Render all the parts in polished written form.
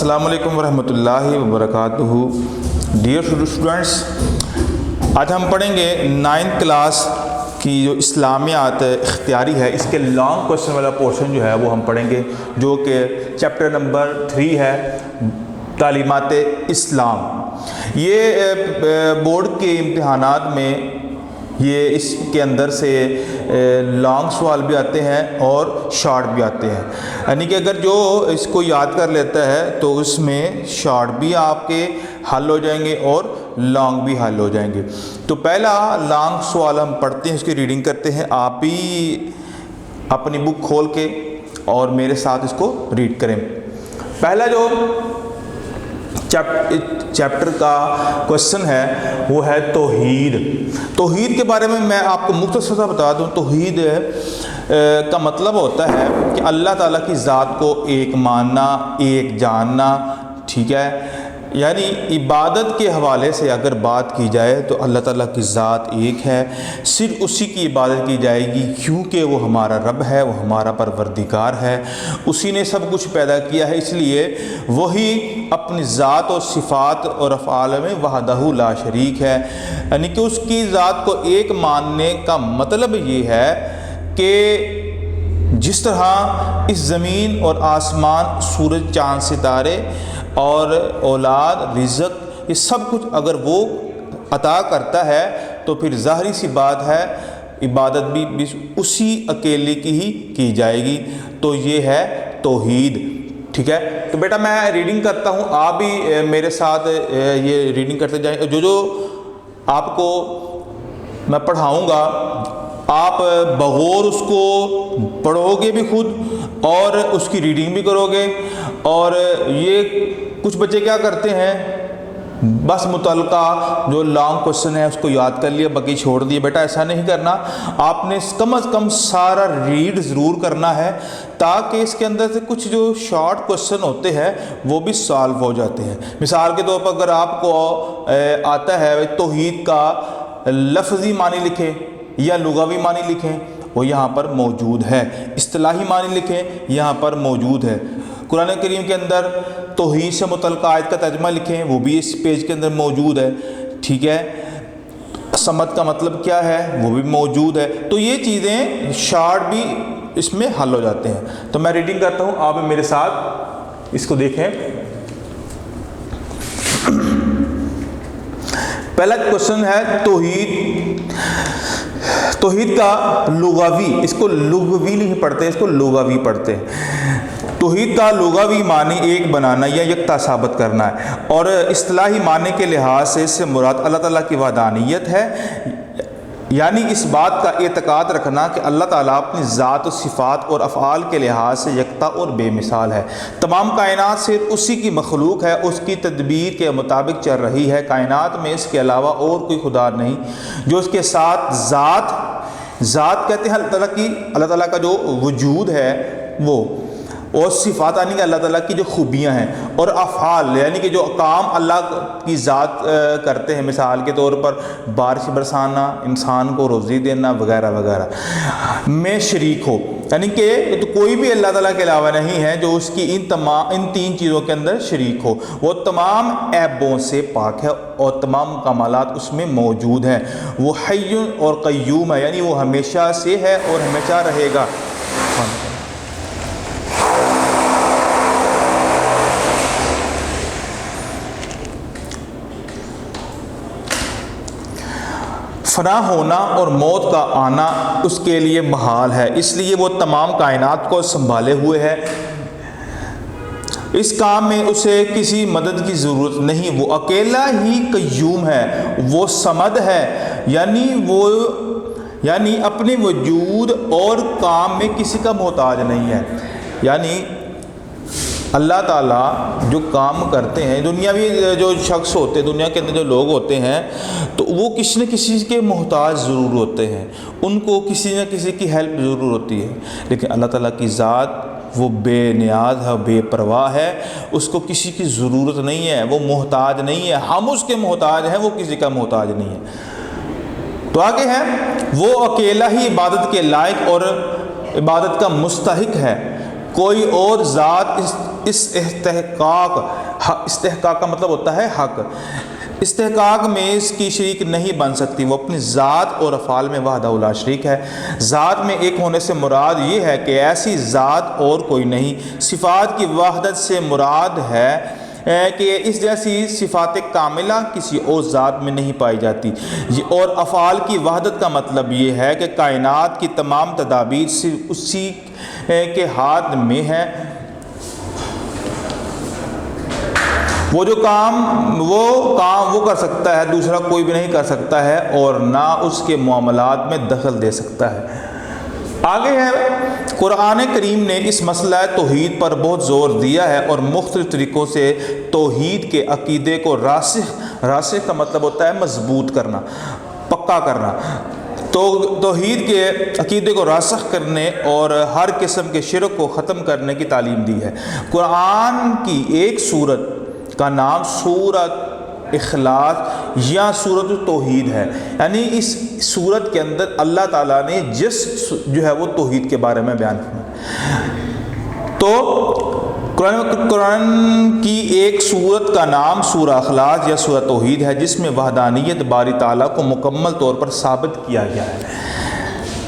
السلام علیکم ورحمۃ اللہ وبرکاتہ۔ ڈیئر اسٹوڈنٹس، آج ہم پڑھیں گے 9th کلاس کی جو اسلامیات اختیاری ہے، اس کے لانگ کوشچن والا پورشن جو ہے وہ ہم پڑھیں گے، جو کہ چیپٹر نمبر 3 ہے، تعلیمات اسلام۔ یہ بورڈ کے امتحانات میں اس کے اندر سے لانگ سوال بھی آتے ہیں اور شارٹ بھی آتے ہیں، یعنی کہ اگر جو اس کو یاد کر لیتا ہے تو اس میں شارٹ بھی آپ کے حل ہو جائیں گے اور لانگ بھی حل ہو جائیں گے۔ تو پہلا لانگ سوال ہم پڑھتے ہیں، اس کی ریڈنگ کرتے ہیں۔ آپ بھی اپنی بک کھول کے اور میرے ساتھ اس کو ریڈ کریں۔ پہلا جو چیپٹر کا کوشچن ہے وہ ہے توحید۔ توحید کے بارے میں آپ کو مختصر سا بتا دوں۔ توحید کا مطلب ہوتا ہے کہ اللہ تعالیٰ کی ذات کو ایک ماننا، ایک جاننا، ٹھیک ہے؟ یعنی عبادت کے حوالے سے اگر بات کی جائے تو اللہ تعالیٰ کی ذات ایک ہے، صرف اسی کی عبادت کی جائے گی، کیونکہ وہ ہمارا رب ہے، وہ ہمارا پروردگار ہے، اسی نے سب کچھ پیدا کیا ہے، اس لیے وہی اپنی ذات و صفات اور افعال میں وحدہ لا شریک ہے۔ یعنی کہ اس کی ذات کو ایک ماننے کا مطلب یہ ہے کہ جس طرح اس زمین اور آسمان، سورج، چاند، ستارے اور اولاد، رزق، یہ سب کچھ اگر وہ عطا کرتا ہے تو پھر ظاہری سی بات ہے عبادت بھی اسی اکیلے کی ہی کی جائے گی۔ تو یہ ہے توحید، ٹھیک ہے؟ تو بیٹا میں ریڈنگ کرتا ہوں، آپ بھی میرے ساتھ یہ ریڈنگ کرتے جائیں۔ جو آپ کو میں پڑھاؤں گا آپ بغور اس کو پڑھو گے بھی خود اور اس کی ریڈنگ بھی کرو گے۔ اور یہ کچھ بچے کیا کرتے ہیں، بس متعلقہ جو لانگ کوشچن ہے اس کو یاد کر لیا، باقی چھوڑ دیا۔ بیٹا ایسا نہیں کرنا، آپ نے کم از کم سارا ریڈ ضرور کرنا ہے، تاکہ اس کے اندر سے کچھ جو شارٹ کوشچن ہوتے ہیں وہ بھی سالو ہو جاتے ہیں۔ مثال کے طور پر اگر آپ کو آتا ہے توحید کا لفظی معنی لکھیں یا لغوی معنی لکھیں، وہ یہاں پر موجود ہے۔ اصطلاحی معنی لکھیں، یہاں پر موجود ہے۔ قرآن کریم کے اندر توحید سے متعلقہ آیت کا ترجمہ لکھیں، وہ بھی اس پیج کے اندر موجود ہے، ٹھیک ہے؟ صمد کا مطلب کیا ہے وہ بھی موجود ہے۔ تو یہ چیزیں شارٹ بھی اس میں حل ہو جاتے ہیں۔ تو میں ریڈنگ کرتا ہوں، آپ میرے ساتھ اس کو دیکھیں۔ پہلا کوشچن ہے توحید کا لغوی، اس کو لغوی نہیں پڑھتے، اس کو لغوی پڑھتے ہیں۔ توحید کا لغوی معنی ایک بنانا یا یکتا ثابت کرنا ہے، اور اصطلاحی معنی کے لحاظ سے اس سے مراد اللہ تعالیٰ کی وحدانیت ہے، یعنی اس بات کا اعتقاد رکھنا کہ اللہ تعالیٰ اپنی ذات و صفات اور افعال کے لحاظ سے یکتا اور بے مثال ہے۔ تمام کائنات صرف اسی کی مخلوق ہے، اس کی تدبیر کے مطابق چل رہی ہے۔ کائنات میں اس کے علاوہ اور کوئی خدا نہیں جو اس کے ساتھ ذات کہتے ہیں اللہ تعالیٰ کا جو وجود ہے وہ، اور صفات یعنی کہ اللہ تعالیٰ کی جو خوبیاں ہیں، اور افعال یعنی کہ جو کام اللہ کی ذات کرتے ہیں، مثال کے طور پر بارش برسانا، انسان کو روزی دینا وغیرہ وغیرہ میں شریک ہو، یعنی کہ تو کوئی بھی اللہ تعالیٰ کے علاوہ نہیں ہے جو اس کی ان تین چیزوں کے اندر شریک ہو۔ وہ تمام عیبوں سے پاک ہے اور تمام کمالات اس میں موجود ہیں۔ وہ حی اور قیوم ہے، یعنی وہ ہمیشہ سے ہے اور ہمیشہ رہے گا۔ فنا ہونا اور موت کا آنا اس کے لیے محال ہے، اس لیے وہ تمام کائنات کو سنبھالے ہوئے ہے۔ اس کام میں اسے کسی مدد کی ضرورت نہیں، وہ اکیلا ہی قیوم ہے، وہ صمد ہے، یعنی اپنے وجود اور کام میں کسی کا محتاج نہیں ہے۔ یعنی اللہ تعالیٰ جو کام کرتے ہیں، دنیاوی جو شخص ہوتے ہیں، دنیا کے اندر جو لوگ ہوتے ہیں، تو وہ کسی نہ کسی کے محتاج ضرور ہوتے ہیں، ان کو کسی نہ کسی کی ہیلپ ضرور ہوتی ہے، لیکن اللہ تعالیٰ کی ذات وہ بے نیاز ہے، بے پرواہ ہے، اس کو کسی کی ضرورت نہیں ہے، وہ محتاج نہیں ہے، ہم اس کے محتاج ہیں، وہ کسی کا محتاج نہیں ہے۔ تو آگے ہے، وہ اکیلا ہی عبادت کے لائق اور عبادت کا مستحق ہے، کوئی اور ذات اس استحقاق کا مطلب ہوتا ہے حق، استحقاق میں اس کی شریک نہیں بن سکتی۔ وہ اپنی ذات اور افعال میں وحدہ لا شریک ہے۔ ذات میں ایک ہونے سے مراد یہ ہے کہ ایسی ذات اور کوئی نہیں۔ صفات کی وحدت سے مراد ہے کہ اس جیسی صفات کاملہ کسی اور ذات میں نہیں پائی جاتی، اور افعال کی وحدت کا مطلب یہ ہے کہ کائنات کی تمام تدابیر صرف اسی کے ہاتھ میں ہے۔ وہ کام وہ کر سکتا ہے، دوسرا کوئی بھی نہیں کر سکتا ہے، اور نہ اس کے معاملات میں دخل دے سکتا ہے۔ آگے ہے، قرآن کریم نے اس مسئلہ توحید پر بہت زور دیا ہے اور مختلف طریقوں سے توحید کے عقیدے کو راسخ کا مطلب ہوتا ہے مضبوط کرنا، پکا کرنا، تو توحید کے عقیدے کو راسخ کرنے اور ہر قسم کے شرک کو ختم کرنے کی تعلیم دی ہے۔ قرآن کی ایک سورت کا نام سورۃ اخلاص یا سورۃ التوحید ہے، یعنی اس سورت کے اندر اللہ تعالیٰ نے جو ہے وہ توحید کے بارے میں بیان کیا۔ تو قرآن کی ایک سورت کا نام سورہ اخلاص یا سورۃ توحید ہے، جس میں وحدانیت باری تعالیٰ کو مکمل طور پر ثابت کیا گیا ہے۔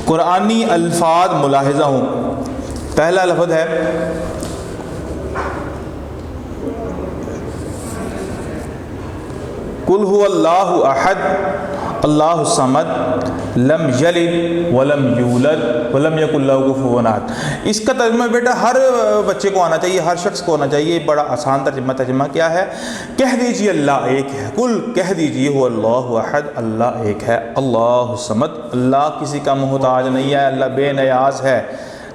قرآنی الفاظ ملاحظہ ہوں۔ پہلا لفظ ہے قل هو اللہ احد اللہ الصمد لم یلد ولم یولد ولم یکن لہ کفوا احد۔ اس کا ترجمہ بیٹا ہر بچے کو آنا چاہیے، ہر شخص کو آنا چاہیے۔ بڑا آسان ترجمہ کیا ہے؟ کہہ دیجئے اللہ ایک ہے، قل کہہ دیجئے هو اللہ احد، اللہ ایک ہے، اللہ الصمد، اللہ کسی کا محتاج نہیں ہے، اللہ بے نیاز ہے،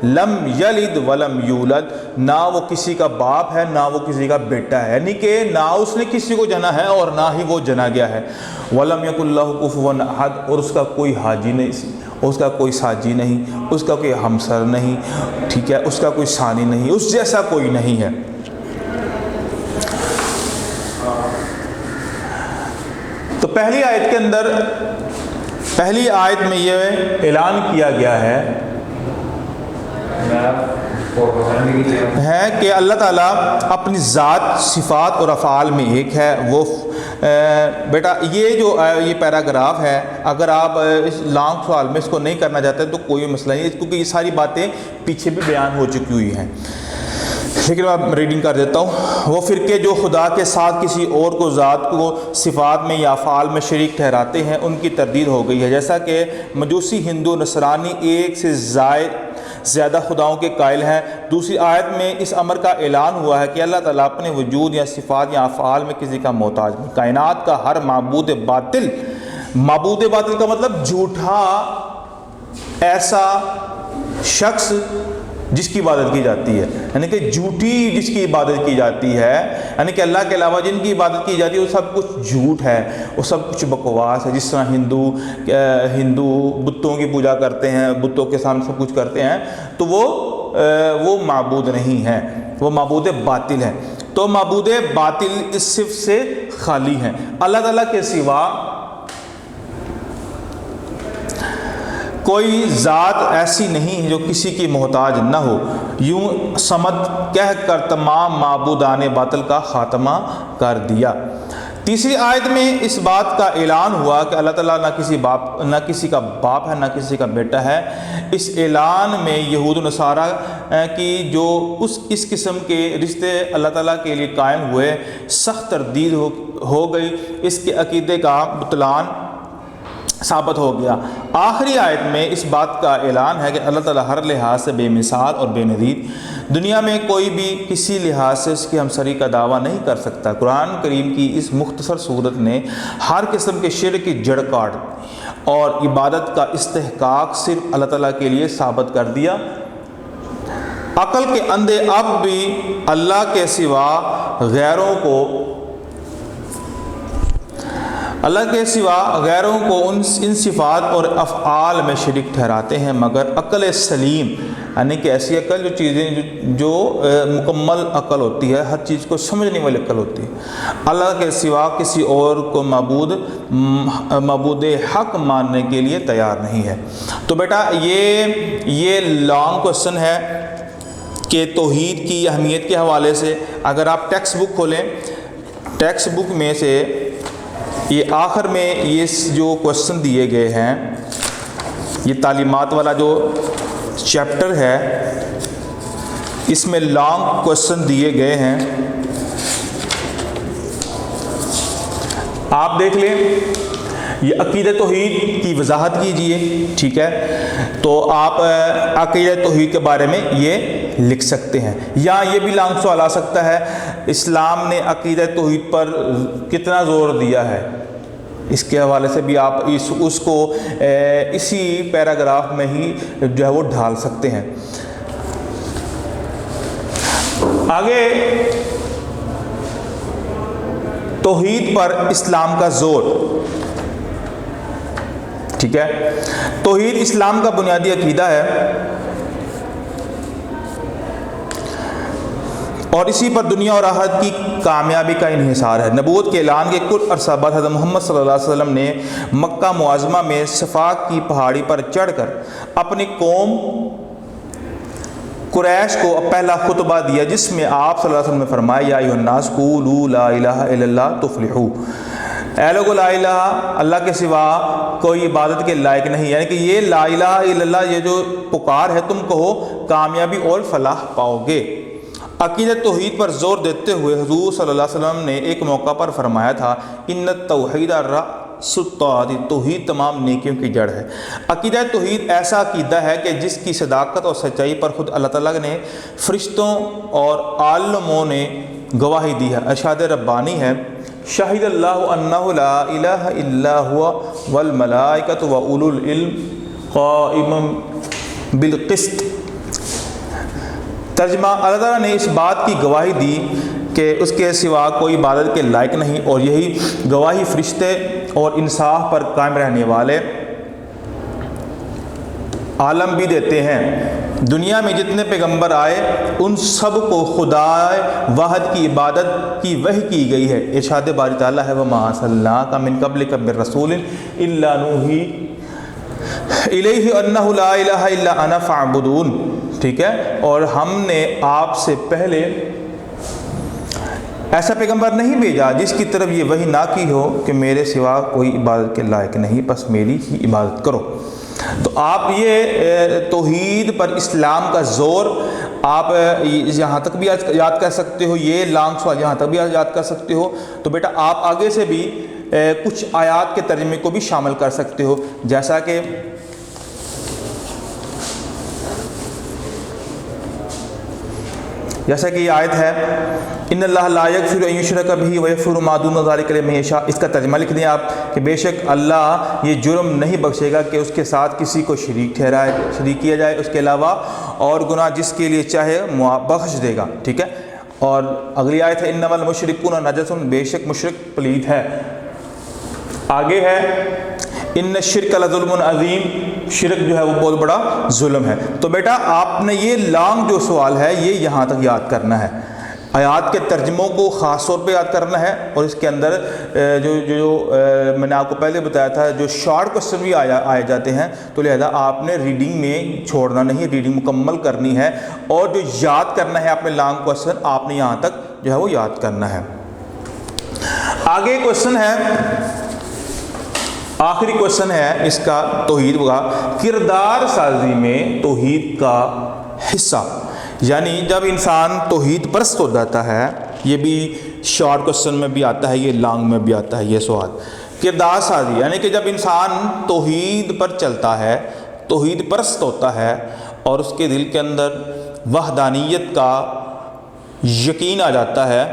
لم یلد ولم یولد، نہ وہ کسی کا باپ ہے نہ وہ کسی کا بیٹا ہے، یعنی کہ نہ اس نے کسی کو جنا ہے اور نہ ہی وہ جنا گیا ہے، ولم یکن لہ کفوا احد، اور اس کا کوئی حاجی نہیں، اس کا کوئی ساجی نہیں، اس کا کوئی ہمسر نہیں، ٹھیک ہے، اس کا کوئی ثانی نہیں، اس جیسا کوئی نہیں ہے۔ تو پہلی آیت کے اندر، پہلی آیت میں یہ اعلان کیا گیا ہے کہ اللہ تعالیٰ اپنی ذات، صفات اور افعال میں ایک ہے۔ وہ بیٹا یہ پیراگراف ہے، اگر آپ اس لانگ سوال میں اس کو نہیں کرنا چاہتے تو کوئی مسئلہ نہیں، کیونکہ یہ ساری باتیں پیچھے بھی بیان ہو چکی ہوئی ہیں، لیکن میں ریڈنگ کر دیتا ہوں۔ وہ فرقے جو خدا کے ساتھ کسی اور کو ذات کو صفات میں یا افعال میں شریک ٹھہراتے ہیں، ان کی تردید ہو گئی ہے، جیسا کہ مجوسی، ہندو، نصرانی ایک سے زیادہ خداؤں کے قائل ہیں۔ دوسری آیت میں اس امر کا اعلان ہوا ہے کہ اللہ تعالیٰ اپنے وجود یا صفات یا افعال میں کسی کا محتاج نہیں۔ کائنات کا ہر معبود باطل کا مطلب جھوٹا ایسا شخص جس کی عبادت کی جاتی ہے، یعنی کہ جھوٹی جس کی عبادت کی جاتی ہے، یعنی کہ اللہ کے علاوہ جن کی عبادت کی جاتی ہے وہ سب کچھ جھوٹ ہے، وہ سب کچھ بکواس ہے۔ جس طرح ہندو بتوں کی پوجا کرتے ہیں، بتوں کے سامنے سب کچھ کرتے ہیں، تو وہ معبود نہیں ہے، وہ معبود باطل ہے۔ تو معبود باطل اس صفت سے خالی ہیں۔ اللہ تعالیٰ کے سوا کوئی ذات ایسی نہیں ہے جو کسی کی محتاج نہ ہو۔ یوں صمد کہہ کر تمام معبودان باطل کا خاتمہ کر دیا۔ تیسری آیت میں اس بات کا اعلان ہوا کہ اللہ تعالیٰ نہ کسی کا باپ ہے نہ کسی کا بیٹا ہے۔ اس اعلان میں یہود و نصارہ کی جو اس قسم کے رشتے اللہ تعالیٰ کے لیے قائم ہوئے، سخت تردید ہو گئی، اس کے عقیدے کا بطلان ثابت ہو گیا۔ آخری آیت میں اس بات کا اعلان ہے کہ اللہ تعالیٰ ہر لحاظ سے بے مثال اور بے نظیر، دنیا میں کوئی بھی کسی لحاظ سے اس کی ہمسری کا دعویٰ نہیں کر سکتا۔ قرآن کریم کی اس مختصر صورت نے ہر قسم کے شرک کی جڑ کاٹ اور عبادت کا استحقاق صرف اللہ تعالیٰ کے لیے ثابت کر دیا۔ عقل کے اندھے اب بھی اللہ کے سوا غیروں کو ان صفات اور افعال میں شریک ٹھہراتے ہیں، مگر عقل سلیم، یعنی کہ ایسی عقل جو مکمل عقل ہوتی ہے، ہر چیز کو سمجھنے والی عقل ہوتی ہے، اللہ کے سوا کسی اور کو معبود حق ماننے کے لیے تیار نہیں ہے۔ تو بیٹا یہ لانگ کوسچن ہے، کہ توحید کی اہمیت کے حوالے سے اگر آپ ٹیکسٹ بک کھولیں، ٹیکسٹ بک میں سے یہ آخر میں یہ جو کوشچن دیے گئے ہیں، یہ تعلیمات والا جو چیپٹر ہے اس میں لانگ کوشچن دیے گئے ہیں، آپ دیکھ لیں۔ یہ عقیدہ توحید کی وضاحت کیجئے، ٹھیک ہے، تو آپ عقیدہ توحید کے بارے میں یہ لکھ سکتے ہیں۔ یا یہ بھی لانگ سوال آ سکتا ہے، اسلام نے عقیدہ توحید پر کتنا زور دیا ہے، اس کے حوالے سے بھی آپ اس کو اسی پیراگراف میں ہی جو ہے وہ ڈھال سکتے ہیں۔ آگے توحید پر اسلام کا زور، ٹھیک ہے، توحید اسلام کا بنیادی عقیدہ ہے اور اسی پر دنیا اور آخرت کی کامیابی کا انحصار ہے۔ نبوت کے اعلان کے کچھ عرصہ بعد حضرت محمد صلی اللہ علیہ وسلم نے مکہ معظمہ میں صفا کی پہاڑی پر چڑھ کر اپنی قوم قریش کو پہلا خطبہ دیا، جس میں آپ صلی اللہ علیہ وسلم نے فرمایا، یا ایھا الناس قولوا لا الہ الا اللہ تفلحوا، اے لوگو لا الہ، اللہ کے سوا کوئی عبادت کے لائق نہیں، یعنی کہ یہ لا الہ الا اللہ یہ جو پکار ہے تم کہو، کامیابی اور فلاح پاؤ گے۔ عقیدہ توحید پر زور دیتے ہوئے حضور صلی اللہ علیہ وسلم نے ایک موقع پر فرمایا تھا، ان التوحید رأس الطاعات، توحید تمام نیکیوں کی جڑ ہے۔ عقیدہ توحید ایسا عقیدہ ہے کہ جس کی صداقت اور سچائی پر خود اللہ تعالیٰ نے، فرشتوں اور عالموں نے گواہی دی ہے۔ ارشاد ربانی ہے، شاہد اللہ انہ لا الہ الا ہوا والملائکۃ واولو العلم قائما بالقسط۔ ترجمہ، اللہ تعالیٰ نے اس بات کی گواہی دی کہ اس کے سوا کوئی عبادت کے لائق نہیں، اور یہی گواہی فرشتے اور انصاف پر قائم رہنے والے عالم بھی دیتے ہیں۔ دنیا میں جتنے پیغمبر آئے ان سب کو خدا واحد کی عبادت کی وحی کی گئی ہے۔ ارشاد باری تعالیٰ ہے، وَمَا أَرْسَلْنَاكَ مِن قَبْلِكَ مِن رَّسُولٍ إِلَّا نُوحِي إِلَيْهِ أَنَّهُ لَا إِلَٰهَ إِلَّا أَنَا فَاعْبُدُونِ، ٹھیک ہے، اور ہم نے آپ سے پہلے ایسا پیغمبر نہیں بھیجا جس کی طرف یہ وحی نہ کی ہو کہ میرے سوا کوئی عبادت کے لائق نہیں، بس میری ہی عبادت کرو۔ تو آپ یہ توحید پر اسلام کا زور آپ یہاں تک بھی یاد کر سکتے ہو، یہ لانگ سوال یہاں تک بھی یاد کر سکتے ہو۔ تو بیٹا آپ آگے سے بھی کچھ آیات کے ترجمے کو بھی شامل کر سکتے ہو، جیسا کہ یہ آیت ہے، ان اللہ لا یغفر ان یشرک بہ ویغفر ما دون ذلک لمن یشاء۔ اس کا ترجمہ لکھ دیں آپ کہ بے شک اللہ یہ جرم نہیں بخشے گا کہ اس کے ساتھ کسی کو شریک کیا جائے اس کے علاوہ، اور گناہ جس کے لیے چاہے بخش دے گا، ٹھیک ہے۔ اور اگلی آیت ہے، انما المشرکون نجس، بے شک مشرک پلید ہے۔ آگے ہے، ان الشرک لظلم عظیم، شرک جو ہے وہ بہت بڑا ظلم ہے۔ تو بیٹا آپ نے یہ لانگ جو سوال ہے یہ یہاں تک یاد کرنا ہے، آیات کے ترجموں کو خاص طور پہ یاد کرنا ہے، اور اس کے اندر جو میں نے آپ کو پہلے بتایا تھا جو شارٹ کوسچن بھی آئے جاتے ہیں، تو لہذا آپ نے ریڈنگ میں چھوڑنا نہیں، ریڈنگ مکمل کرنی ہے، اور جو یاد کرنا ہے آپ نے لانگ کوسچن آپ نے یہاں تک جو ہے وہ یاد کرنا ہے۔ آگے کوسچن ہے، آخری کوسچن ہے اس کا توحید کا، کردار سازی میں توحید کا حصہ، یعنی جب انسان توحید پرست ہو جاتا ہے، یہ بھی شارٹ کوسچن میں بھی آتا ہے، یہ لانگ میں بھی آتا ہے یہ سوال، کردار سازی یعنی کہ جب انسان توحید پر چلتا ہے، توحید پرست ہوتا ہے، اور اس کے دل کے اندر وحدانیت کا یقین آ جاتا ہے،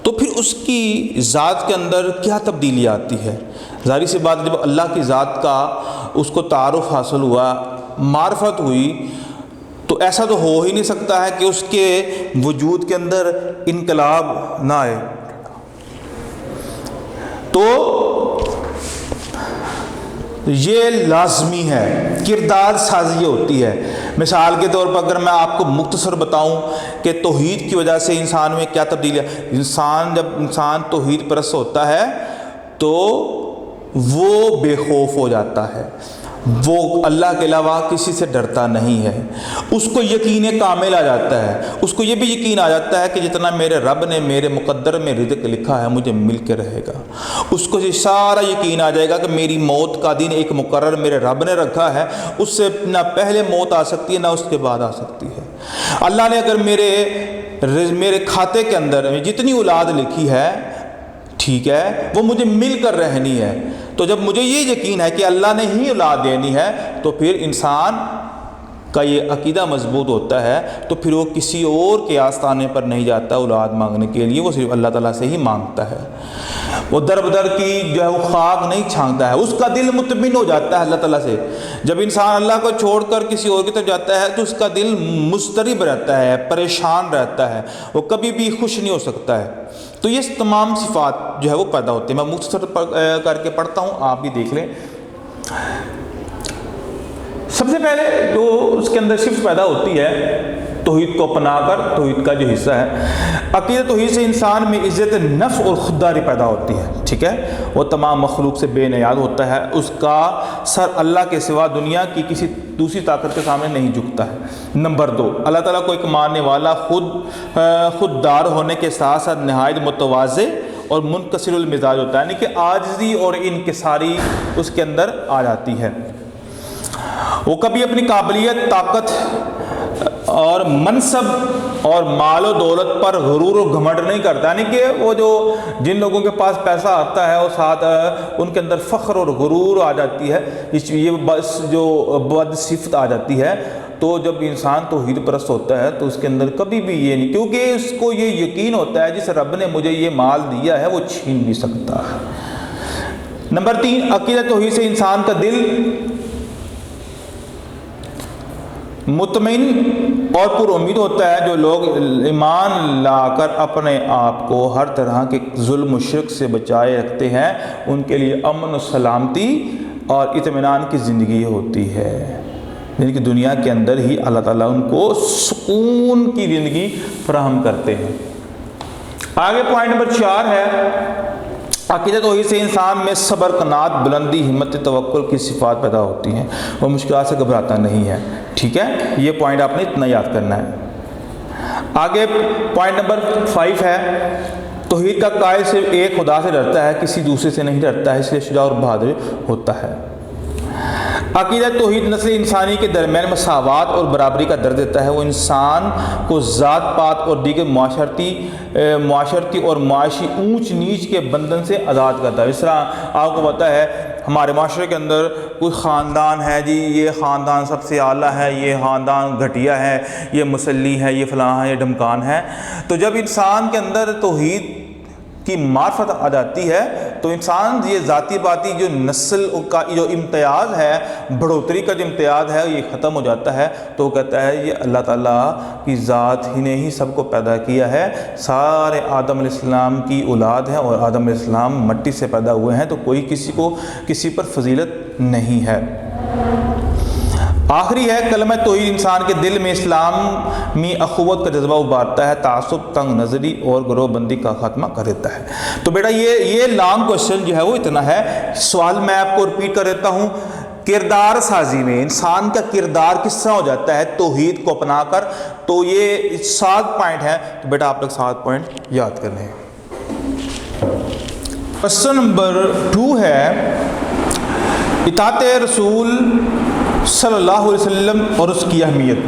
تو پھر اس کی ذات کے اندر کیا تبدیلی آتی ہے؟ ظاہر سی بات، جب اللہ کی ذات کا اس کو تعارف حاصل ہوا، معرفت ہوئی، تو ایسا تو ہو ہی نہیں سکتا ہے کہ اس کے وجود کے اندر انقلاب نہ آئے۔ تو یہ لازمی ہے، کردار سازی ہوتی ہے۔ مثال کے طور پر اگر میں آپ کو مختصر بتاؤں کہ توحید کی وجہ سے انسان میں کیا تبدیلی ہے، جب انسان توحید پرست ہوتا ہے تو وہ بے خوف ہو جاتا ہے، وہ اللہ کے علاوہ کسی سے ڈرتا نہیں ہے، اس کو یقین کامل آ جاتا ہے، اس کو یہ بھی یقین آ جاتا ہے کہ جتنا میرے رب نے میرے مقدر میں رزق لکھا ہے مجھے مل کے رہے گا، اس کو یہ سارا یقین آ جائے گا کہ میری موت کا دن ایک مقرر میرے رب نے رکھا ہے، اس سے نہ پہلے موت آ سکتی ہے نہ اس کے بعد آ سکتی ہے۔ اللہ نے اگر میرے کھاتے کے اندر جتنی اولاد لکھی ہے، ٹھیک ہے، وہ مجھے مل کر رہنی ہے، تو جب مجھے یہ یقین ہے کہ اللہ نے ہی اولاد دینی ہے تو پھر انسان کا یہ عقیدہ مضبوط ہوتا ہے، تو پھر وہ کسی اور کے آستانے پر نہیں جاتا اولاد مانگنے کے لیے، وہ صرف اللہ تعالیٰ سے ہی مانگتا ہے۔ وہ در بدر کی جو ہے وہ خاک نہیں چھانکتا ہے، اس کا دل مطمئن ہو جاتا ہے اللہ تعالیٰ سے۔ جب انسان اللہ کو چھوڑ کر کسی اور کی طرف جاتا ہے تو اس کا دل مضطرب رہتا ہے، پریشان رہتا ہے، وہ کبھی بھی خوش نہیں ہو سکتا ہے۔ تو یہ تمام صفات جو ہے وہ پیدا ہوتی ہیں۔ میں مختصر کر کے پڑھتا ہوں، آپ بھی دیکھ لیں۔ سب سے پہلے جو اس کے اندر صفت پیدا ہوتی ہے توحید کو اپنا کر، توحید کا جو حصہ ہے، عقیدہ توحید سے انسان میں عزت نفس اور خودداری پیدا ہوتی ہے، ٹھیک ہے، وہ تمام مخلوق سے بے نیاز ہوتا ہے، اس کا سر اللہ کے سوا دنیا کی کسی دوسری طاقت کے سامنے نہیں جھکتا ہے۔ نمبر 2، اللہ تعالیٰ کو ایک ماننے والا خوددار ہونے کے ساتھ ساتھ نہایت متواضع اور منکسر المزاج ہوتا ہے، یعنی کہ عاجزی اور انکساری اس کے اندر آ جاتی ہے۔ وہ کبھی اپنی قابلیت، طاقت اور منصب اور مال و دولت پر غرور و گھمنڈ نہیں کرتا، یعنی کہ وہ جو جن لوگوں کے پاس پیسہ آتا ہے وہ ساتھ ان کے اندر فخر اور غرور آ جاتی ہے، یہ بس جو بد صفت آ جاتی ہے۔ تو جب انسان توحید پرست ہوتا ہے تو اس کے اندر کبھی بھی یہ نہیں، کیونکہ اس کو یہ یقین ہوتا ہے جس رب نے مجھے یہ مال دیا ہے وہ چھین بھی سکتا ہے۔ نمبر 3، عقیدہ توحید سے انسان کا دل مطمئن اور پر امید ہوتا ہے۔ جو لوگ ایمان لا کر اپنے آپ کو ہر طرح کے ظلم و شرک سے بچائے رکھتے ہیں، ان کے لیے امن و سلامتی اور اطمینان کی زندگی ہوتی ہے، یعنی کہ دنیا کے اندر ہی اللہ تعالیٰ ان کو سکون کی زندگی فراہم کرتے ہیں۔ آگے پوائنٹ نمبر 4 ہے، عقیدہ توحید سے انسان میں صبر، قناعت، بلندی، ہمت، توکل کی صفات پیدا ہوتی ہیں، وہ مشکلات سے گھبراتا نہیں ہے، ٹھیک ہے، یہ پوائنٹ آپ نے اتنا یاد کرنا ہے۔ آگے پوائنٹ نمبر 5 ہے، توحید کا قائل صرف ایک خدا سے ڈرتا ہے، کسی دوسرے سے نہیں ڈرتا ہے، اس لیے شجاع اور بہادر ہوتا ہے۔ عقیدہ توحید نسل انسانی کے درمیان مساوات اور برابری کا درد دیتا ہے، وہ انسان کو ذات پات اور دیگر معاشرتی اور معاشی اونچ نیچ کے بندھن سے آزاد کرتا ہے۔ اس طرح آپ کو پتہ ہے ہمارے معاشرے کے اندر کوئی خاندان ہے، جی یہ خاندان سب سے اعلیٰ ہے، یہ خاندان گھٹیا ہے، یہ مسلی ہے، یہ فلاں ہے، یہ ڈھمکان ہے۔ تو جب انسان کے اندر توحید کی معرفت آ جاتی ہے تو انسان یہ ذاتی باتی جو نسل کا جو امتیاز ہے، بڑھوتری کا جو امتیاز ہے یہ ختم ہو جاتا ہے، تو وہ کہتا ہے یہ اللہ تعالیٰ کی ذات ہی نے ہی سب کو پیدا کیا ہے، سارے آدم علیہ السلام کی اولاد ہیں اور آدم علیہ السلام مٹی سے پیدا ہوئے ہیں، تو کوئی کسی پر فضیلت نہیں ہے۔ آخری ہے، کلمہ توحید انسان کے دل میں اسلامی اخوت کا جذبہ ابھارتا ہے، تعصب، تنگ نظری اور گروہ بندی کا خاتمہ کر دیتا ہے۔ تو بیٹا یہ لانگ کوشچن جو ہے وہ اتنا ہے، سوال میں آپ کو ریپیٹ کر دیتا ہوں۔ کردار سازی میں انسان کا کردار کس طرح ہو جاتا ہے توحید کو اپنا کر، تو یہ 7 پوائنٹ ہیں، تو بیٹا آپ لوگ 7 پوائنٹ یاد کرنے ہیں۔ کوشچن نمبر 2 ہے، اطاعت رسول صلی اللہ علیہ وسلم اور اس کی اہمیت۔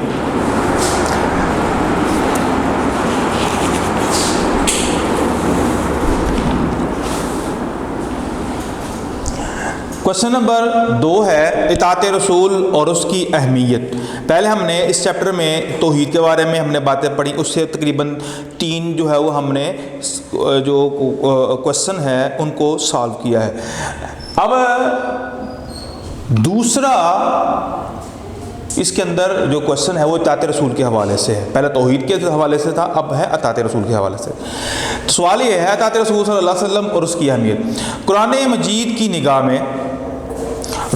کوشچن نمبر 2 ہے، اطاعت رسول اور اس کی اہمیت۔ پہلے ہم نے اس چیپٹر میں توحید کے بارے میں ہم نے باتیں پڑھی، اس سے تقریباً 3 جو ہے وہ ہم نے جو کوشچن ہے ان کو سالو کیا ہے۔ اب دوسرا اس کے اندر جو کوشچن ہے وہ اطاعت رسول کے حوالے سے ہے، پہلے توحید کے حوالے سے تھا، اب ہے اطاعت رسول کے حوالے سے۔ سوال یہ ہے، اطاعت رسول صلی اللہ علیہ وسلم اور اس کی اہمیت۔ قرآن مجید کی نگاہ میں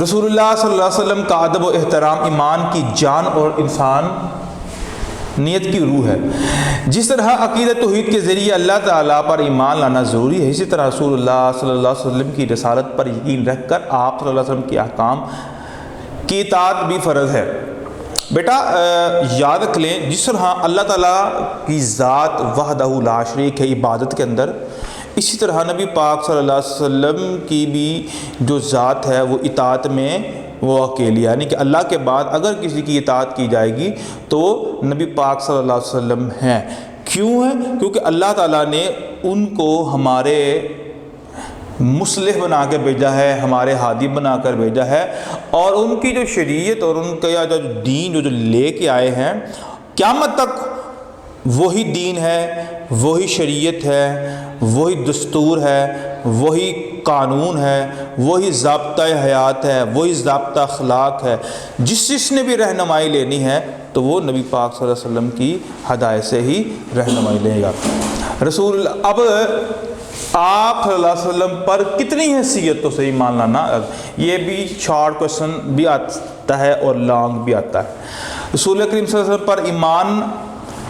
رسول اللہ صلی اللہ علیہ وسلم کا ادب و احترام ایمان کی جان اور انسان نیت کی روح ہے۔ جس طرح عقیدت توحید کے ذریعے اللہ تعالیٰ پر ایمان لانا ضروری ہے، اسی طرح رسول اللہ صلی اللہ علیہ وسلم کی رسالت پر یقین رکھ کر آپ صلی اللہ علیہ وسلم کے احکام کی اطاعت بھی فرض ہے۔ بیٹا یاد رکھ لیں، جس طرح اللہ تعالیٰ کی ذات وحدہ لا شریک ہے عبادت کے اندر، اسی طرح نبی پاک صلی اللہ علیہ وسلم کی بھی جو ذات ہے وہ اطاعت میں وہ اکیلی، یعنی کہ اللہ کے بعد اگر کسی کی اطاعت کی جائے گی تو نبی پاک صلی اللہ علیہ وسلم ہیں۔ کیوں ہے؟ کیونکہ اللہ تعالیٰ نے ان کو ہمارے مصلح بنا کے بھیجا ہے، ہمارے ہادی بنا کر بھیجا ہے، اور ان کی جو شریعت اور ان کا جو دین جو لے کے آئے ہیں قیامت تک وہی دین ہے، وہی شریعت ہے، وہی دستور ہے، وہی قانون ہے، وہی ضابطہ حیات ہے، وہی ضابطہ اخلاق ہے۔ جس نے بھی رہنمائی لینی ہے تو وہ نبی پاک صلی اللہ علیہ وسلم کی ہدایت سے ہی رہنمائی لے گا۔ رسول اب آپ صلی اللہ علیہ وسلم پر کتنی حیثیت تو صحیح مان لانا، یہ بھی شارٹ کوشچن بھی آتا ہے اور لانگ بھی آتا ہے۔ رسول کریم صلی اللہ علیہ وسلم پر ایمان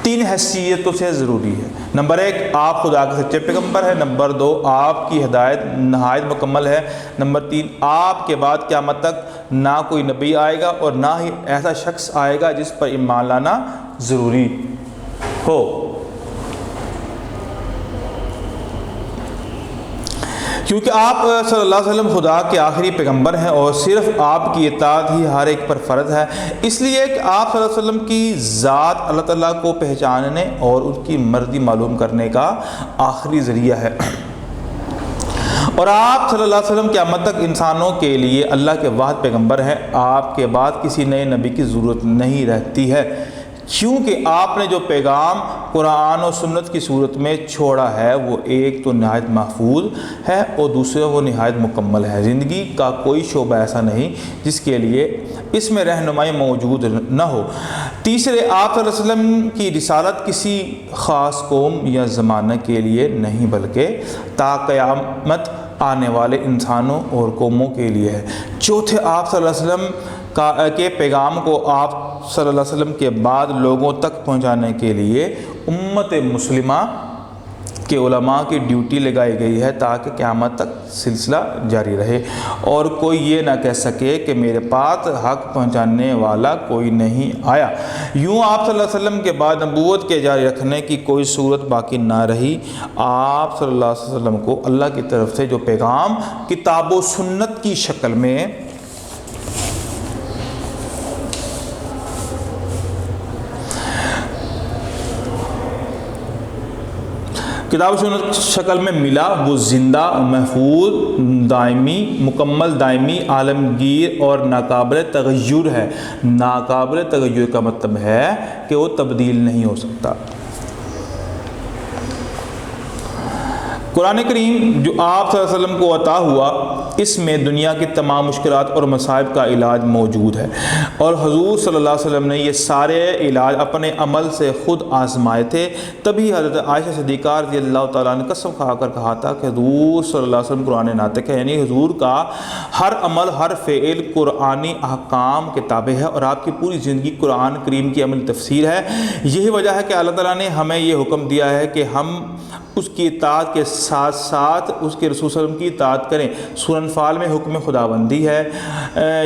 3 حیثیتوں سے ضروری ہے۔ نمبر 1، آپ خدا کے سچے پیغمبر ہیں۔ نمبر 2، آپ کی ہدایت نہایت مکمل ہے۔ نمبر 3، آپ کے بعد قیامت تک نہ کوئی نبی آئے گا اور نہ ہی ایسا شخص آئے گا جس پر ایمان لانا ضروری ہو۔ کیونکہ آپ صلی اللہ علیہ وسلم خدا کے آخری پیغمبر ہیں اور صرف آپ کی اطاعت ہی ہر ایک پر فرض ہے، اس لیے کہ آپ صلی اللہ علیہ وسلم کی ذات اللہ تعالیٰ کو پہچاننے اور اس کی مرضی معلوم کرنے کا آخری ذریعہ ہے، اور آپ صلی اللہ علیہ وسلم قیامت تک انسانوں کے لیے اللہ کے واحد پیغمبر ہیں۔ آپ کے بعد کسی نئے نبی کی ضرورت نہیں رہتی ہے، کیونکہ آپ نے جو پیغام قرآن و سنت کی صورت میں چھوڑا ہے وہ ایک تو نہایت محفوظ ہے اور دوسرا وہ نہایت مکمل ہے۔ زندگی کا کوئی شعبہ ایسا نہیں جس کے لیے اس میں رہنمائی موجود نہ ہو۔ تیسرے، آپ صلی اللہ علیہ وسلم کی رسالت کسی خاص قوم یا زمانہ کے لیے نہیں بلکہ تا قیامت آنے والے انسانوں اور قوموں کے لیے ہے۔ چوتھے، آپ صلی اللہ علیہ وسلم کے پیغام کو آپ صلی اللہ علیہ وسلم کے بعد لوگوں تک پہنچانے کے لیے امت مسلمہ کے علماء کی ڈیوٹی لگائی گئی ہے تاکہ قیامت تک سلسلہ جاری رہے اور کوئی یہ نہ کہہ سکے کہ میرے پاس حق پہنچانے والا کوئی نہیں آیا۔ یوں آپ صلی اللہ علیہ وسلم کے بعد نبوت کے جاری رکھنے کی کوئی صورت باقی نہ رہی۔ آپ صلی اللہ علیہ وسلم کو اللہ کی طرف سے جو پیغام کتاب و سنت کی شکل میں کتاب سنت شکل میں ملا وہ زندہ، محفوظ، دائمی، مکمل دائمی، عالمگیر اور ناقابل تغیر ہے۔ ناقابل تغیر کا مطلب ہے کہ وہ تبدیل نہیں ہو سکتا۔ قرآن کریم جو آپ صلی اللہ علیہ وسلم کو عطا ہوا، اس میں دنیا کی تمام مشکلات اور مصائب کا علاج موجود ہے، اور حضور صلی اللہ علیہ وسلم نے یہ سارے علاج اپنے عمل سے خود آزمائے تھے۔ تبھی حضرت عائشہ صدیقہ رضی اللہ تعالیٰ عنہ قسم کھا کر کہا تھا کہ حضور صلی اللہ علیہ وسلم قرآن ناطق ہے، یعنی حضور کا ہر عمل، ہر فعل قرآنی احکام کے تابع ہے، اور آپ کی پوری زندگی قرآن کریم کی عملی تفسیر ہے۔ یہی وجہ ہے کہ اللہ تعالیٰ نے ہمیں یہ حکم دیا ہے کہ ہم اس کی اطاعت کے ساتھ ساتھ اس کے رسول صلی اللہ علیہ وسلم کی اطاعت کریں۔ سورہ انفال میں حکم خداوندی ہے،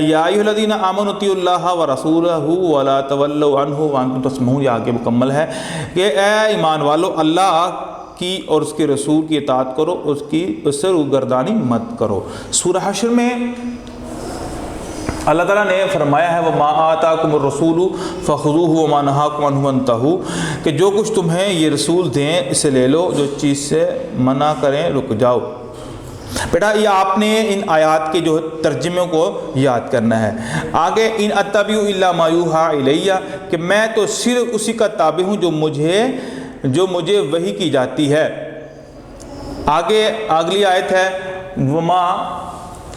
یا ایھا الذین آمنوا اطیعوا اللہ ورسولہ ولا تولوا عنہ وانتم تسمعون، یہ آگے مکمل ہے کہ اے ایمان والو، اللہ کی اور اس کے رسول کی اطاعت کرو، اس سے روگردانی مت کرو۔ سورہ حشر میں اللہ تعالیٰ نے فرمایا ہے وَمَا آتَاكُمُ الرَّسُولُ فَخُذُوهُ وَمَا نَهَاكُمْ عَنْهُ فَانْتَهُوا، کہ جو کچھ تمہیں یہ رسول دیں اسے لے لو، جو چیز سے منع کریں رک جاؤ۔ بیٹا یہ آپ نے ان آیات کے جو ترجمے کو یاد کرنا ہے۔ آگے ان اتبع الا ما یوحی الیہ، کہ میں تو صرف اسی کا تابع ہوں جو مجھے وحی کی جاتی ہے۔ آگے اگلی آیت ہے وما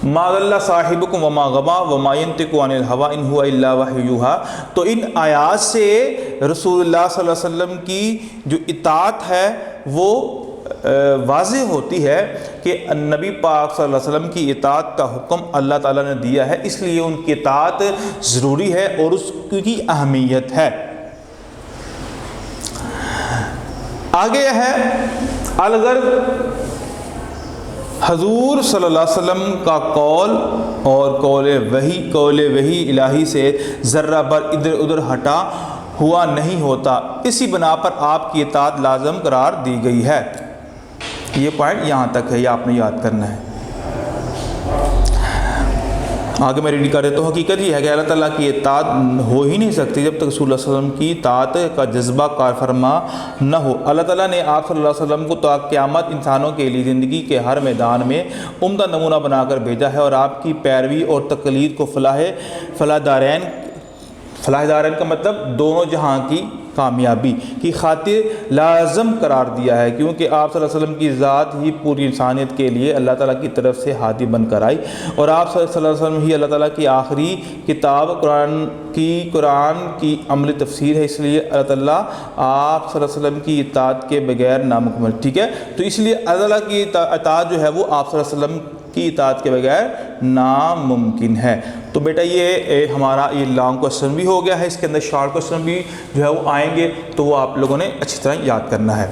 ضل صاحبکم وما غوا وما ينطق عن الهوى ان هو الا وحی یوحی، تو ان آیات سے رسول اللہ صلی اللہ علیہ وسلم کی جو اطاعت ہے وہ واضح ہوتی ہے کہ نبی پاک صلی اللہ علیہ وسلم کی اطاعت کا حکم اللہ تعالیٰ نے دیا ہے، اس لیے ان کی اطاعت ضروری ہے اور اس کی اہمیت ہے۔ آگے ہے الغرض حضور صلی اللہ علیہ وسلم کا قول اور قول وحی الہی سے ذرہ بر ادھر ادھر ہٹا ہوا نہیں ہوتا، اسی بنا پر آپ کی اطاعت لازم قرار دی گئی ہے۔ یہ پوائنٹ یہاں تک ہے، یہ آپ نے یاد کرنا ہے۔ آگے میں ریڈنگ کر دیتا ہوں۔ حقیقت یہ ہے کہ اللہ تعالیٰ کی اطاعت ہو ہی نہیں سکتی جب تک رسول اللہ صلی اللہ علیہ وسلم کی اطاعت کا جذبہ کار فرما نہ ہو۔ اللہ تعالیٰ نے آپ صلی اللہ علیہ وسلم کو تا قیامت انسانوں کے لیے زندگی کے ہر میدان میں عمدہ نمونہ بنا کر بھیجا ہے، اور آپ کی پیروی اور تقلید کو فلاح دارین کا مطلب دونوں جہاں کی کامیابی کی خاطر لازم قرار دیا ہے، کیونکہ آپ صلی اللہ علیہ وسلم کی ذات ہی پوری انسانیت کے لیے اللہ تعالیٰ کی طرف سے ہادی بن کر آئی، اور آپ صلی اللہ علیہ وسلم ہی اللہ تعالیٰ کی آخری کتاب قرآن کی عملی تفسیر ہے، اس لیے اللہ تعالیٰ آپ صلی اللہ علیہ وسلم کی اطاعت کے بغیر نامکمل، ٹھیک ہے۔ تو اس لیے اللہ تعالیٰ کی اطاعت جو ہے وہ آپ صلی اللہ علیہ وسلم کی اطاعت کے بغیر ناممکن ہے۔ تو بیٹا یہ ہمارا یہ لانگ کوسچن بھی ہو گیا ہے، اس کے اندر شارٹ کوسچن بھی جو ہے وہ آئیں گے، تو وہ آپ لوگوں نے اچھی طرح یاد کرنا ہے۔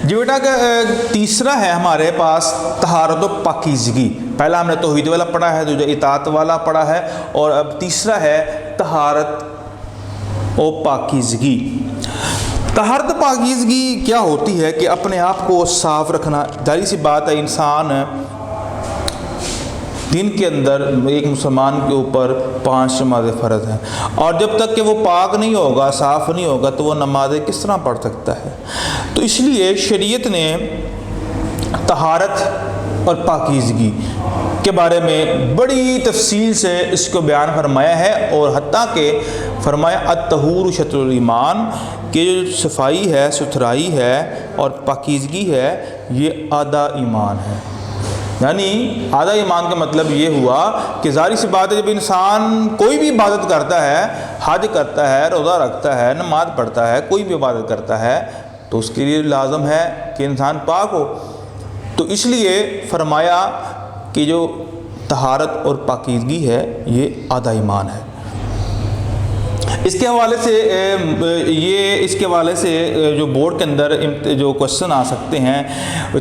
جی بیٹا تیسرا ہے ہمارے پاس طہارت و پاکیزگی۔ پہلا ہم نے توحید والا پڑھا ہے، جو اطاعت والا پڑھا ہے، اور اب تیسرا ہے طہارت و پاکیزگی۔ طہارت و پاکیزگی کیا ہوتی ہے کہ اپنے آپ کو صاف رکھنا۔ ظاہر سی بات ہے، انسان دن کے اندر ایک مسلمان کے اوپر 5 نمازیں فرض ہیں، اور جب تک کہ وہ پاک نہیں ہوگا، صاف نہیں ہوگا، تو وہ نمازیں کس طرح پڑھ سکتا ہے؟ تو اس لیے شریعت نے طہارت اور پاکیزگی کے بارے میں بڑی تفصیل سے اس کو بیان فرمایا ہے، اور حتیٰ کہ فرمایا الطہور شطر الایمان، کہ جو صفائی ہے، ستھرائی ہے اور پاکیزگی ہے، یہ آدھا ایمان ہے۔ یعنی آدھا ایمان کا مطلب یہ ہوا کہ ظاہر سی بات ہے، جب انسان کوئی بھی عبادت کرتا ہے، حج کرتا ہے، روزہ رکھتا ہے، نماز پڑھتا ہے، کوئی بھی عبادت کرتا ہے، تو اس کے لیے لازم ہے کہ انسان پاک ہو۔ تو اس لیے فرمایا کہ جو طہارت اور پاکیزگی ہے یہ آدھا ایمان ہے۔ اس کے حوالے سے جو بورڈ کے اندر جو کوشچن آ سکتے ہیں،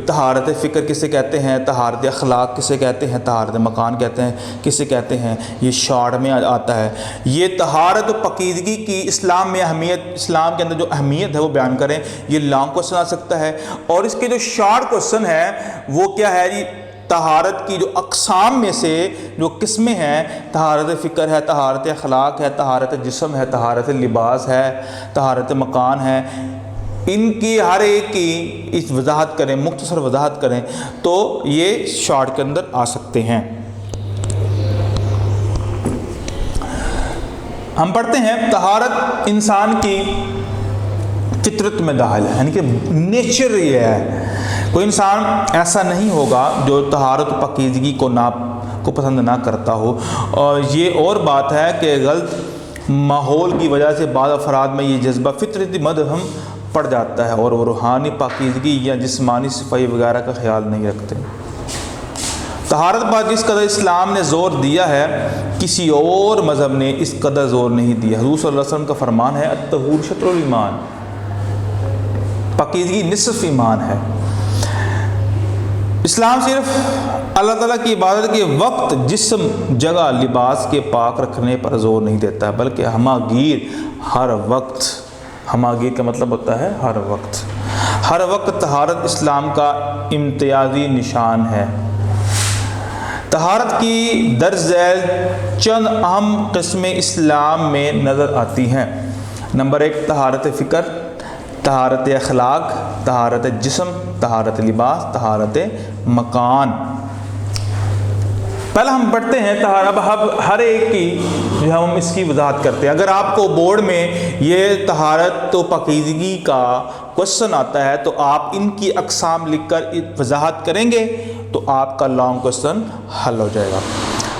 طہارت فکر کسے کہتے ہیں، طہارت اخلاق کسے کہتے ہیں، طہارت مکان کہتے ہیں کسے کہتے ہیں، یہ شارٹ میں آتا ہے۔ یہ طہارت و پاکیزگی کی اسلام میں اہمیت، اسلام کے اندر جو اہمیت ہے وہ بیان کریں، یہ لانگ کوشچن آ سکتا ہے۔ اور اس کے جو شارٹ کوشچن ہے وہ کیا ہے جی، طہارت کی جو اقسام میں سے جو قسمیں ہیں، طہارت فکر ہے، طہارت اخلاق ہے، طہارت جسم ہے، طہارت لباس ہے، طہارت مکان ہے، ان کی ہر ایک کی اس وضاحت کریں، مختصر وضاحت کریں، تو یہ شارٹ کے اندر آ سکتے ہیں۔ ہم پڑھتے ہیں طہارت انسان کی فطرت میں داخل ہے، یعنی کہ نیچر یہ ہے۔ کوئی انسان ایسا نہیں ہوگا جو طہارت و پاکیزگی کو پسند نہ کرتا ہو، اور یہ اور بات ہے کہ غلط ماحول کی وجہ سے بعض افراد میں یہ جذبہ فطرتی مدہم پڑ جاتا ہے، اور وہ روحانی پاکیزگی یا جسمانی صفائی وغیرہ کا خیال نہیں رکھتے۔ طہارت پر جس قدر اسلام نے زور دیا ہے، کسی اور مذہب نے اس قدر زور نہیں دیا۔ حضور صلی اللہ علیہ وسلم کا فرمان ہے الطہور شطر الایمان، پاکیزگی نصف ایمان ہے۔ اسلام صرف اللہ تعالیٰ کی عبادت کے وقت جسم، جگہ، لباس کے پاک رکھنے پر زور نہیں دیتا، بلکہ ہماگیر ہر وقت، ہماگیر کا مطلب ہوتا ہے ہر وقت طہارت اسلام کا امتیازی نشان ہے۔ طہارت کی درج ذیل چند اہم قسمیں اسلام میں نظر آتی ہیں۔ نمبر 1 طہارت فکر، طہارت اخلاق، طہارت جسم، طہارت لباس، طہارت مکان۔ پہلا ہم پڑھتے ہیں طہارت، اب ہر ایک کی جو ہم اس کی وضاحت کرتے ہیں۔ اگر آپ کو بورڈ میں یہ طہارت و پاکیزگی کا کوشچن آتا ہے تو آپ ان کی اقسام لکھ کر وضاحت کریں گے تو آپ کا لانگ کوشچن حل ہو جائے گا۔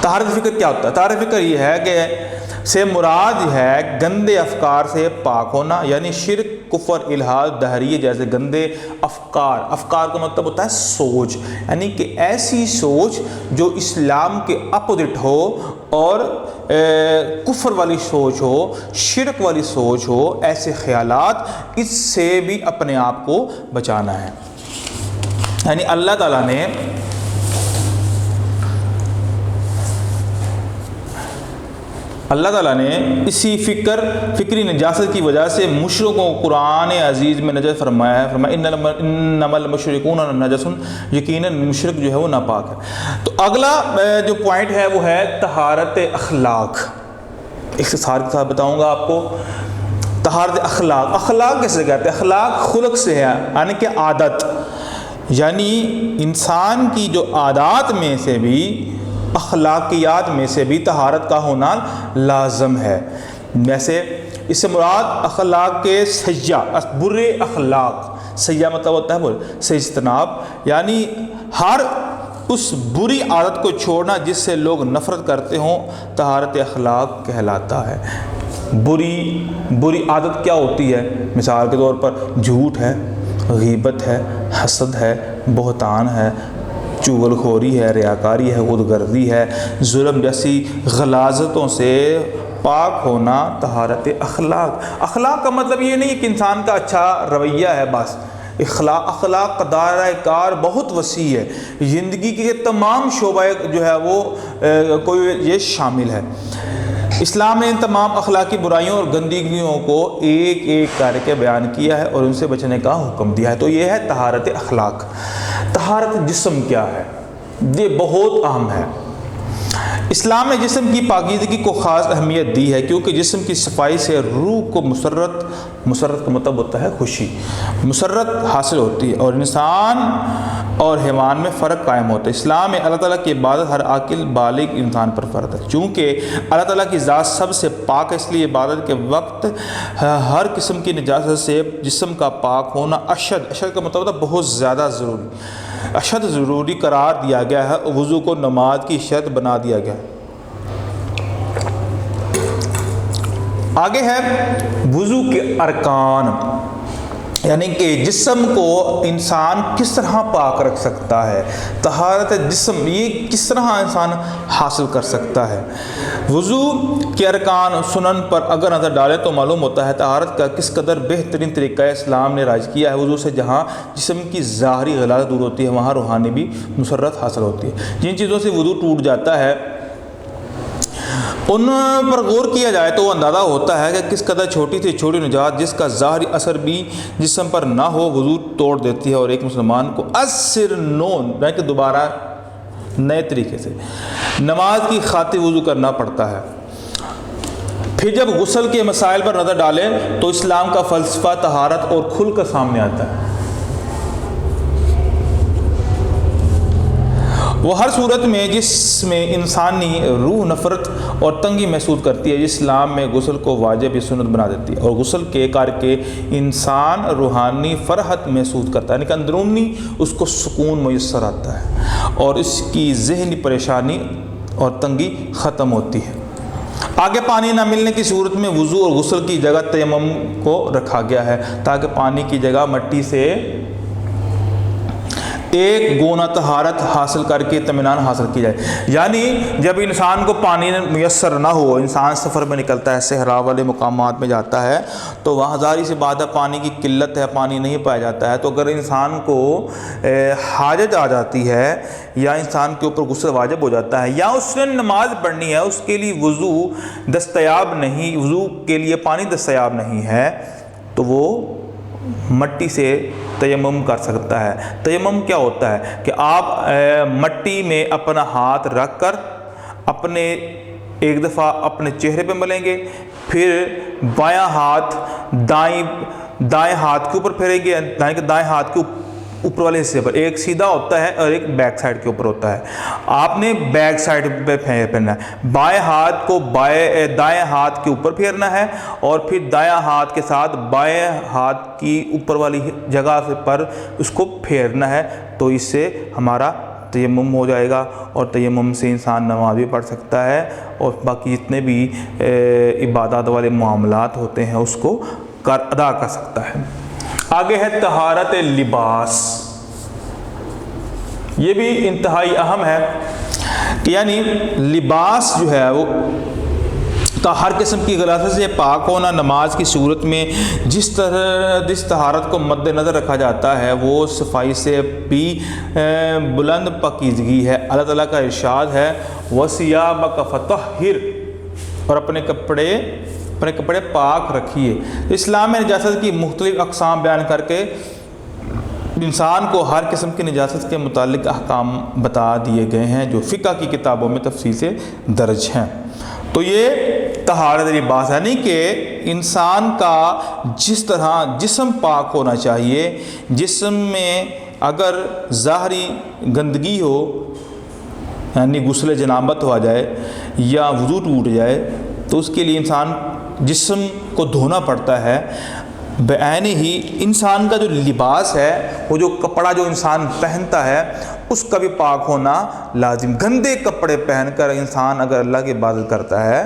طہارت فکر کیا ہوتا ہے؟ طہارت فکر یہ ہے کہ سے مراد ہے گندے افکار سے پاک ہونا، یعنی شرک، کفر، الحاد، دہریے جیسے گندے افکار۔ افکار کا مطلب ہوتا ہے سوچ، یعنی کہ ایسی سوچ جو اسلام کے اپوزٹ ہو اور کفر والی سوچ ہو، شرک والی سوچ ہو، ایسے خیالات، اس سے بھی اپنے آپ کو بچانا ہے۔ یعنی اللہ تعالیٰ نے اسی فکری نجاست کی وجہ سے مشرکوں کو قرآن عزیز میں نجس فرمایا ہے، فرمایا انما المشرکون نجس، یقیناً مشرک جو ہے وہ ناپاک ہے۔ تو اگلا جو پوائنٹ ہے وہ ہے طہارت اخلاق۔ اختصار کے ساتھ بتاؤں گا آپ کو، طہارت اخلاق۔ اخلاق کیسے کہتے ہیں؟ اخلاق خلق سے ہے، یعنی کہ عادت، یعنی انسان کی جو عادات میں سے بھی، اخلاقیات میں سے بھی طہارت کا ہونا لازم ہے۔ ویسے اس سے مراد اخلاق کے سیاح، برے اخلاق، سیاح مطلب ہوتا ہے سے اجتناب، یعنی ہر اس بری عادت کو چھوڑنا جس سے لوگ نفرت کرتے ہوں، طہارت اخلاق کہلاتا ہے۔ بری عادت کیا ہوتی ہے؟ مثال کے طور پر جھوٹ ہے، غیبت ہے، حسد ہے، بہتان ہے، چغل خوری ہے، ریاکاری ہے، خود غرضی ہے، ظلم جیسی غلاظتوں سے پاک ہونا طہارت اخلاق۔ اخلاق کا مطلب یہ نہیں کہ انسان کا اچھا رویہ ہے بس، اخلاق کا دائرہ کار بہت وسیع ہے، زندگی کے تمام شعبہ جو ہے وہ کوئی یہ شامل ہے۔ اسلام نے ان تمام اخلاقی برائیوں اور گندگیوں کو ایک ایک کر کے بیان کیا ہے اور ان سے بچنے کا حکم دیا ہے۔ تو یہ ہے طہارت اخلاق۔ طہارت جسم کیا ہے؟ یہ بہت اہم ہے۔ اسلام نے جسم کی پاکیزگی کو خاص اہمیت دی ہے، کیونکہ جسم کی صفائی سے روح کو مسرت کا مطلب ہوتا ہے خوشی، مسرت حاصل ہوتی ہے اور انسان اور حیوان میں فرق قائم ہوتا ہے۔ اسلام میں اللہ تعالیٰ کی عبادت ہر عاقل بالغ انسان پر فرض ہے۔ چونکہ اللہ تعالیٰ کی ذات سب سے پاک ہے، اس لیے عبادت کے وقت ہر قسم کی نجاست سے جسم کا پاک ہونا اشد کا مطلب ہوتا ہے بہت زیادہ ضروری قرار دیا گیا ہے۔ وضو کو نماز کی شرط بنا دیا گیا۔ آگے ہے وضو کے ارکان، یعنی کہ جسم کو انسان کس طرح پاک رکھ سکتا ہے، طہارت جسم یہ کس طرح انسان حاصل کر سکتا ہے۔ وضو کے ارکان سنن پر اگر نظر ڈالے تو معلوم ہوتا ہے طہارت کا کس قدر بہترین طریقہ اسلام نے رائج کیا ہے۔ وضو سے جہاں جسم کی ظاہری غلاظت دور ہوتی ہے، وہاں روحانی بھی مسرت حاصل ہوتی ہے۔ جن چیزوں سے وضو ٹوٹ جاتا ہے ان پر غور کیا جائے تو وہ اندازہ ہوتا ہے کہ کس قدر چھوٹی سے چھوٹی نجات جس کا ظاہری اثر بھی جسم پر نہ ہو وضو توڑ دیتی ہے، اور ایک مسلمان کو یعنی کہ دوبارہ نئے طریقے سے نماز کی خاطر وضو کرنا پڑتا ہے۔ پھر جب غسل کے مسائل پر نظر ڈالیں تو اسلام کا فلسفہ طہارت اور کھل کر سامنے آتا ہے۔ وہ ہر صورت میں جس میں انسانی روح نفرت اور تنگی محسوس کرتی ہے، اسلام میں غسل کو واجب یا سنت بنا دیتی ہے، اور غسل کے کر کے انسان روحانی فرحت محسوس کرتا ہے، یعنی کہ اندرونی اس کو سکون میسر آتا ہے اور اس کی ذہنی پریشانی اور تنگی ختم ہوتی ہے۔ آگے پانی نہ ملنے کی صورت میں وضو اور غسل کی جگہ تیمم کو رکھا گیا ہے، تاکہ پانی کی جگہ مٹی سے ایک گونا طہارت حاصل کر کے اطمینان حاصل کی جائے۔ یعنی جب انسان کو پانی میسر نہ ہو، انسان سفر میں نکلتا ہے، صحرا والے مقامات میں جاتا ہے تو وہاں ظاہری سی بات ہے پانی کی قلت ہے، پانی نہیں پایا جاتا ہے، تو اگر انسان کو حاجت آ جاتی ہے یا انسان کے اوپر غسل واجب ہو جاتا ہے یا اس نے نماز پڑھنی ہے، اس کے لیے وضو کے لیے پانی دستیاب نہیں ہے، تو وہ مٹی سے تیمم کر سکتا ہے۔ تیمم کیا ہوتا ہے کہ آپ مٹی میں اپنا ہاتھ رکھ کر اپنے ایک دفعہ اپنے چہرے پہ ملیں گے، پھر بایاں ہاتھ دائیں ہاتھ کے اوپر پھیریں گے، دائیں ہاتھ کے اوپر والے حصے پر، ایک سیدھا ہوتا ہے اور ایک بیک سائڈ کے اوپر ہوتا ہے، آپ نے بیک سائڈ پہ پھیرنا ہے، بائیں ہاتھ کو دائیں ہاتھ کے اوپر پھیرنا ہے اور پھر دائیں ہاتھ کے ساتھ بائیں ہاتھ کی اوپر والی جگہ پر اس کو پھیرنا ہے، تو اس سے ہمارا تیمم ہو جائے گا، اور تیمم سے انسان نماز بھی پڑھ سکتا ہے اور باقی جتنے بھی عبادات والے معاملات ہوتے ہیں اس کو ادا کر سکتا ہے۔ آگے ہے طہارت لباس۔ یہ بھی انتہائی اہم ہے کہ یعنی لباس جو ہے وہ ہر قسم کی غلاظت سے پاک ہونا، نماز کی صورت میں جس طہارت کو مد نظر رکھا جاتا ہے وہ صفائی سے بھی بلند پاکیزگی ہے۔ اللہ تعالیٰ کا ارشاد ہے وَثِيَابَكَ فَطَهِّرْ، اور اپنے کپڑے پاک رکھیے۔ اسلام میں نجاست کی مختلف اقسام بیان کر کے انسان کو ہر قسم کی نجاست کے متعلق احکام بتا دیے گئے ہیں جو فقہ کی کتابوں میں تفصیل سے درج ہیں۔ تو یہ طہارت لباس یعنی کہ انسان کا جس طرح جسم پاک ہونا چاہیے، جسم میں اگر ظاہری گندگی ہو یعنی غسل جنابت ہو جائے یا وضو ٹوٹ جائے تو اس کے لیے انسان جسم کو دھونا پڑتا ہے۔ بعین ہی انسان کا جو لباس ہے، وہ جو کپڑا جو انسان پہنتا ہے اس کا بھی پاک ہونا لازم۔ گندے کپڑے پہن کر انسان اگر اللہ کی عبادت کرتا ہے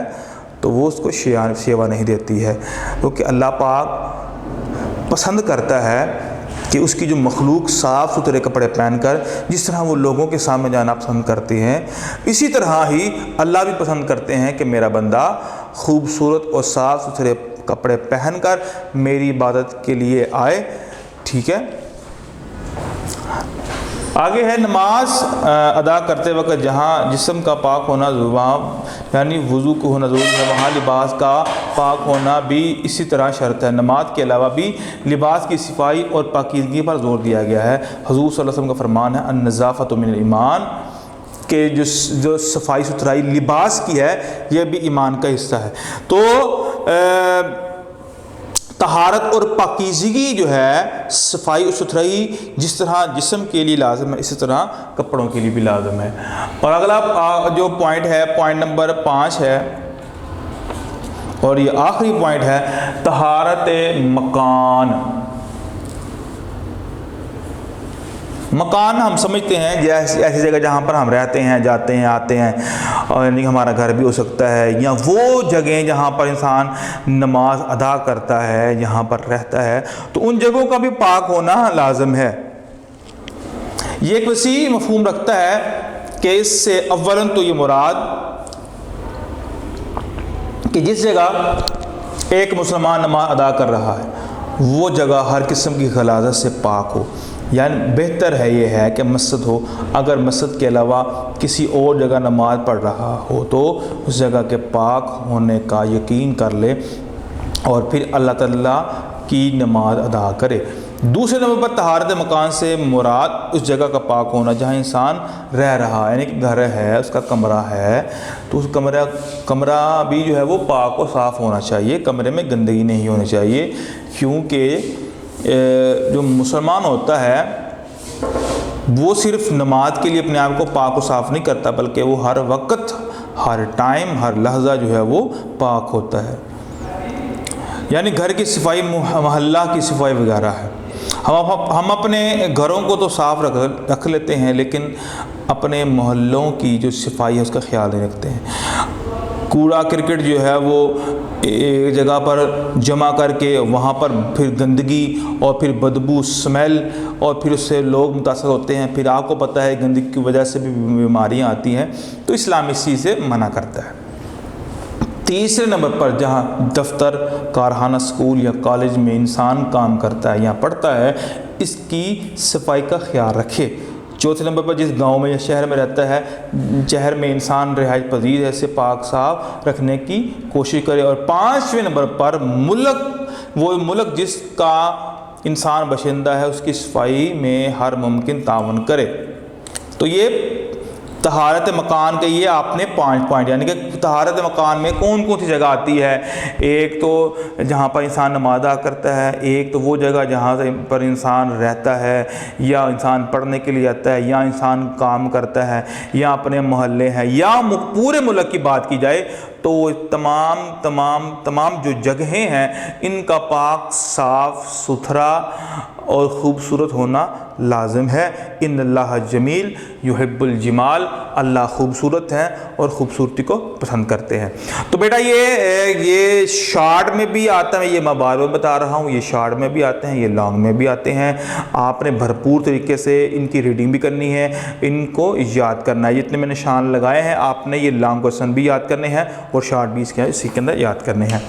تو وہ اس کو شیوا نہیں دیتی ہے، کیونکہ اللہ پاک پسند کرتا ہے کہ اس کی جو مخلوق صاف ستھرے کپڑے پہن کر جس طرح وہ لوگوں کے سامنے جانا پسند کرتے ہیں، اسی طرح ہی اللہ بھی پسند کرتے ہیں کہ میرا بندہ خوبصورت اور صاف ستھرے کپڑے پہن کر میری عبادت کے لیے آئے۔ ٹھیک ہے، آگے ہے نماز ادا کرتے وقت جہاں جسم کا پاک ہونا وہاں یعنی وضو کو ہونا ضروری ہے، وہاں لباس کا پاک ہونا بھی اسی طرح شرط ہے۔ نماز کے علاوہ بھی لباس کی صفائی اور پاکیزگی پر زور دیا گیا ہے۔ حضور صلی اللہ علیہ وسلم کا فرمان ہے النظافۃ من الایمان، کہ جو صفائی ستھرائی لباس کی ہے یہ بھی ایمان کا حصہ ہے۔ تو طہارت اور پاکیزگی جو ہے، صفائی اور ستھرائی جس طرح جسم کے لیے لازم ہے اسی طرح کپڑوں کے لیے بھی لازم ہے۔ اور اگلا جو پوائنٹ ہے، پوائنٹ نمبر 5 ہے اور یہ آخری پوائنٹ ہے طہارت مکان۔ مکان ہم سمجھتے ہیں جیسے ایسی جگہ جہاں پر ہم رہتے ہیں، جاتے ہیں، آتے ہیں، اور یعنی ہمارا گھر بھی ہو سکتا ہے، یا وہ جگہیں جہاں پر انسان نماز ادا کرتا ہے، جہاں پر رہتا ہے، تو ان جگہوں کا بھی پاک ہونا لازم ہے۔ یہ ایک وسیع مفہوم رکھتا ہے کہ اس سے اولاً تو یہ مراد کہ جس جگہ ایک مسلمان نماز ادا کر رہا ہے وہ جگہ ہر قسم کی غلاظت سے پاک ہو، یعنی بہتر ہے یہ ہے کہ مسجد ہو، اگر مسجد کے علاوہ کسی اور جگہ نماز پڑھ رہا ہو تو اس جگہ کے پاک ہونے کا یقین کر لے اور پھر اللہ تعالیٰ کی نماز ادا کرے۔ دوسرے نمبر پر طہارت مکان سے مراد اس جگہ کا پاک ہونا جہاں انسان رہ رہا ہے، یعنی کہ گھر ہے، اس کا کمرہ ہے، تو اس کمرہ بھی جو ہے وہ پاک و صاف ہونا چاہیے، کمرے میں گندگی نہیں ہونی چاہیے، کیونکہ جو مسلمان ہوتا ہے وہ صرف نماز کے لیے اپنے آپ کو پاک و صاف نہیں کرتا بلکہ وہ ہر وقت، ہر ٹائم، ہر لحظہ جو ہے وہ پاک ہوتا ہے۔ یعنی گھر کی صفائی، محلہ کی صفائی وغیرہ ہے۔ ہم اپنے گھروں کو تو صاف رکھ لیتے ہیں لیکن اپنے محلوں کی جو صفائی ہے اس کا خیال نہیں رکھتے ہیں۔ کوڑا کرکٹ جو ہے وہ ایک جگہ پر جمع کر کے وہاں پر پھر گندگی اور پھر بدبو، اسمیل، اور پھر اس سے لوگ متاثر ہوتے ہیں، پھر آپ کو پتہ ہے گندگی کی وجہ سے بھی بیماریاں آتی ہیں، تو اسلام اس چیز سے منع کرتا ہے۔ تیسرے نمبر پر جہاں دفتر، کارخانہ، اسکول یا کالج میں انسان کام کرتا ہے یا پڑھتا ہے اس کی صفائی کا خیال رکھے۔ چوتھے نمبر پر جس گاؤں میں یا شہر میں رہتا ہے، شہر میں انسان رہائش پذیر ہے، اسے پاک صاف رکھنے کی کوشش کرے۔ اور پانچویں نمبر پر وہ ملک جس کا انسان باشندہ ہے اس کی صفائی میں ہر ممکن تعاون کرے۔ تو یہ طہارت مکان کے یہ آپ نے 5 پوائنٹ، یعنی کہ طہارت مکان میں کون کون سی جگہ آتی ہے۔ ایک تو جہاں پر انسان نماز ادا کرتا ہے، ایک تو وہ جگہ جہاں پر انسان رہتا ہے یا انسان پڑھنے کے لیے آتا ہے یا انسان کام کرتا ہے یا اپنے محلے ہیں، یا پورے ملک کی بات کی جائے تو تمام جو جگہیں ہیں ان کا پاک صاف ستھرا اور خوبصورت ہونا لازم ہے۔ ان اللہ جمیل یحب الجمال، اللہ خوبصورت ہیں اور خوبصورتی کو پسند کرتے ہیں۔ تو بیٹا یہ شارٹ میں بھی آتا ہے، یہ میں بار بار بتا رہا ہوں، یہ شارٹ میں بھی آتے ہیں، یہ لانگ میں بھی آتے ہیں۔ آپ نے بھرپور طریقے سے ان کی ریڈنگ بھی کرنی ہے، ان کو یاد کرنا ہے۔ جتنے میں نے نشان لگائے ہیں آپ نے یہ لانگ کوسچن بھی یاد کرنے ہیں اور شارٹ بھی اسی کے اندر یاد کرنے ہیں۔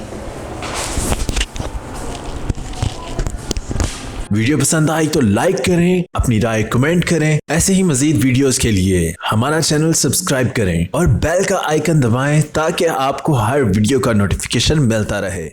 ویڈیو پسند آئی تو لائک کریں، اپنی رائے کمنٹ کریں۔ ایسے ہی مزید ویڈیوز کے لیے ہمارا چینل سبسکرائب کریں اور بیل کا آئیکن دبائیں تاکہ آپ کو ہر ویڈیو کا نوٹیفیکیشن ملتا رہے۔